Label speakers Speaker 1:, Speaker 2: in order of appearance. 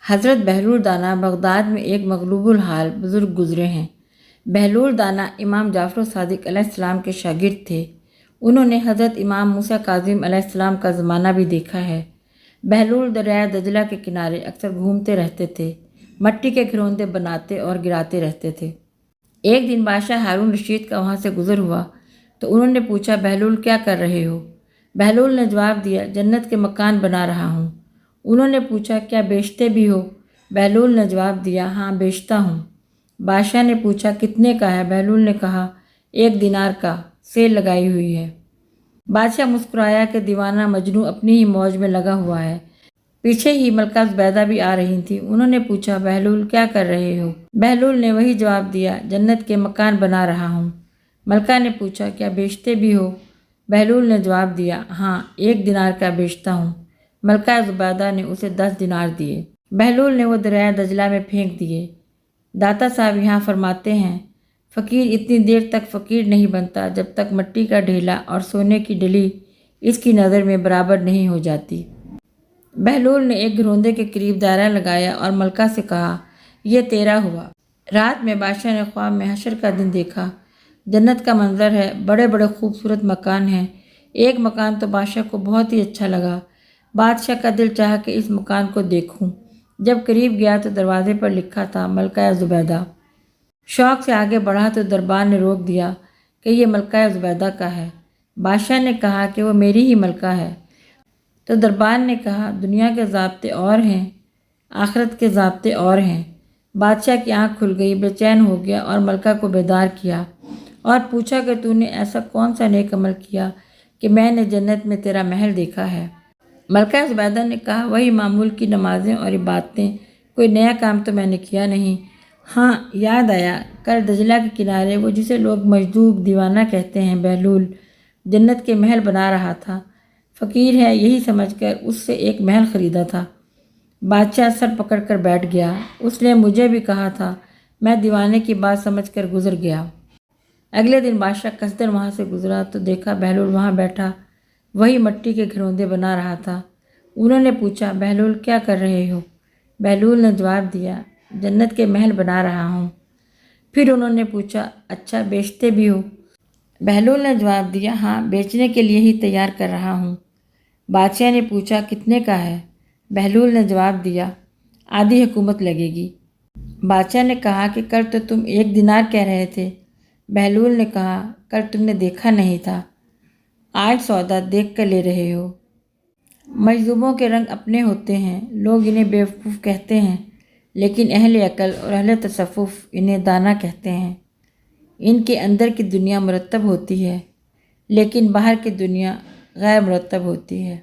Speaker 1: حضرت بہلول دانا بغداد میں ایک مغلوب الحال بزرگ گزرے ہیں۔ بہلول دانا امام جعفر صادق علیہ السلام کے شاگرد تھے۔ انہوں نے حضرت امام موسیٰ کاظم علیہ السلام کا زمانہ بھی دیکھا ہے۔ بہلول دریائے دجلہ کے کنارے اکثر گھومتے رہتے تھے، مٹی کے گھروندے بناتے اور گراتے رہتے تھے۔ ایک دن بادشاہ ہارون رشید کا وہاں سے گزر ہوا تو انہوں نے پوچھا، بہلول کیا کر رہے ہو؟ بہلول نے جواب دیا، جنت کے مکان بنا رہا ہوں۔ انہوں نے پوچھا، کیا بیچتے بھی ہو؟ بہلول نے جواب دیا، ہاں بیچتا ہوں۔ بادشاہ نے پوچھا، کتنے کا ہے؟ بہلول نے کہا، 1 دینار کا، سیل لگائی ہوئی ہے۔ بادشاہ مسکرایا کہ دیوانہ مجنوں اپنی ہی موج میں لگا ہوا ہے۔ پیچھے ہی ملکہ زبیدہ بھی آ رہی تھیں۔ انہوں نے پوچھا، بہلول کیا کر رہے ہو؟ بہلول نے وہی جواب دیا، جنت کے مکان بنا رہا ہوں۔ ملکہ نے پوچھا، کیا بیچتے بھی ہو؟ بہلول نے جواب دیا، ہاں 1 دینار کا بیچتا ہوں۔ ملکہ زبیدہ نے اسے 10 دینار دیے۔ بہلول نے وہ دریائے دجلہ میں پھینک دیے۔ داتا صاحب یہاں فرماتے ہیں، فقیر اتنی دیر تک فقیر نہیں بنتا جب تک مٹی کا ڈھیلا اور سونے کی ڈلی اس کی نظر میں برابر نہیں ہو جاتی۔ بہلول نے ایک گھروندے کے قریب دائرہ لگایا اور ملکہ سے کہا، یہ تیرا ہوا۔ رات میں بادشاہ نے خواب میں حشر کا دن دیکھا۔ جنت کا منظر ہے، بڑے بڑے خوبصورت مکان ہیں۔ ایک مکان تو بادشاہ کو بہت ہی اچھا لگا۔ بادشاہ کا دل چاہا کہ اس مکان کو دیکھوں۔ جب قریب گیا تو دروازے پر لکھا تھا، ملکہ زبیدہ۔ شوق سے آگے بڑھا تو دربان نے روک دیا کہ یہ ملکہ زبیدہ کا ہے۔ بادشاہ نے کہا کہ وہ میری ہی ملکہ ہے۔ تو دربان نے کہا، دنیا کے ضابطے اور ہیں، آخرت کے ضابطے اور ہیں۔ بادشاہ کی آنکھ کھل گئی، بے چین ہو گیا اور ملکہ کو بیدار کیا اور پوچھا کہ تو نے ایسا کون سا نیک عمل کیا کہ میں نے جنت میں تیرا محل دیکھا ہے؟ ملکہ زبیدہ نے کہا، وہی معمول کی نمازیں اور عبادتیں، کوئی نیا کام تو میں نے کیا نہیں۔ ہاں یاد آیا، کل دجلہ کے کنارے وہ جسے لوگ مجذوب دیوانہ کہتے ہیں، بہلول جنت کے محل بنا رہا تھا۔ فقیر ہے یہی سمجھ کر اس سے ایک محل خریدا تھا۔ بادشاہ سر پکڑ کر بیٹھ گیا۔ اس نے مجھے بھی کہا تھا، میں دیوانے کی بات سمجھ کر گزر گیا۔ اگلے دن بادشاہ قصدن وہاں سے گزرا تو دیکھا بہلول وہاں بیٹھا وہی مٹی کے گھروندے بنا رہا تھا۔ انہوں نے پوچھا، بہلول کیا کر رہے ہو؟ بہلول نے جواب دیا، جنت کے محل بنا رہا ہوں۔ پھر انہوں نے پوچھا، اچھا بیچتے بھی ہو؟ بہلول نے جواب دیا، ہاں بیچنے کے لیے ہی تیار کر رہا ہوں۔ بادشاہ نے پوچھا، کتنے کا ہے؟ بہلول نے جواب دیا، آدھی حکومت لگے گی۔ بادشاہ نے کہا کہ کل تو تم 1 دینار کہہ رہے تھے۔ بہلول نے کہا، کل تم نے دیکھا نہیں تھا، آج سودا دیکھ کر لے رہے ہو۔ مجذوبوں کے رنگ اپنے ہوتے ہیں، لوگ انہیں بیوقوف کہتے ہیں، لیکن اہل عقل اور اہل تصوف انہیں دانا کہتے ہیں۔ ان کے اندر کی دنیا مرتب ہوتی ہے، لیکن باہر کی دنیا غیر مرتب ہوتی ہے۔